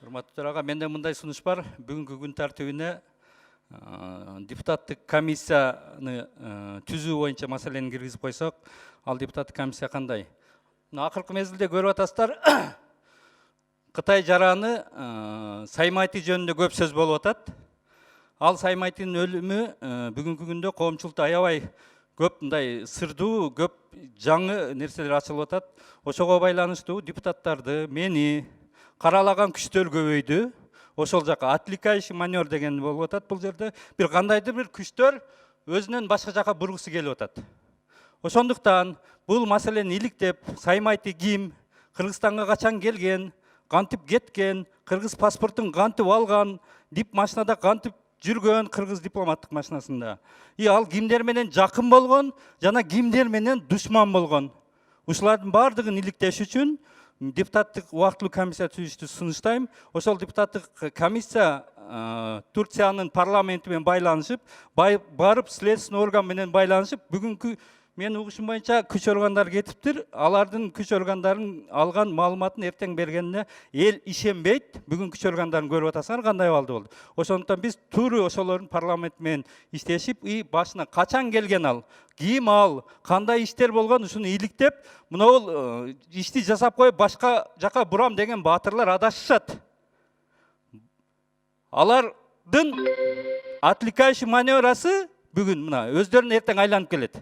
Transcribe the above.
Урматтуу төрага, менде мындай сунуш бар. Бүгүнкү күн тартибине депутаттык комиссияны түзүү боюнча маселени киргизип койсок, ал депутаттык комиссия кандай? Мына акыркы мезгилде көрүп атасыздар, Кытай жараны Саймайты жөнүндө көп сөз болуп атат. Ал Саймайтынын өлүмү бүгүнкү күндө коомчулукта аябай көп мындай сырдуу, көп жаңы нерселер ачылып атат. Ошого байланыштуу депутаттарды, мени каралаган күчтөр көбөйдү. Ошол жака отвлекающий маневр деген болуп атат. Бул жерде бир кандайдыр бир күчтөр өзүнөн башка жака бургусу келип атат. Ошондуктан бул маселени иликтеп, Саймайты ким, Кыргызстанга качан келген, кантип кеткен, кыргыз паспортун кантип алган, дип машинада кантип жүргөн, кыргыз дипломаттык машинасында. Ал кимдер менен жакын болгон, жана кимдер менен душман болгон. Ушулардын бардыгын иликтеш үчүн депутаттык убактылуу комиссия түзүштү сунуштайм. Ошол депутаттык комиссия Турциянын парламенти менен байланышып, барып следственный орган менен байланышып, бүгүнкү мен угушум боюнча күч органдары кетиптир. Алардын күч органдарын алган маалыматын эртең бергенине эл ишенбейт. Бүгүн күч органдарын көрүп атасыңар кандай абалда болду. Ошондуктан биз туура ошолордун парламент менен иштешип, башына качан келген ал, ким ал, кандай иштер болгон, ушуну иликтеп, мынау ишти жасап коюп башка жака бурам деген баатырлар адашышат. Алардын отвлекающий маневрасы бүгүн мына өздөрүнө эртең айланып келет.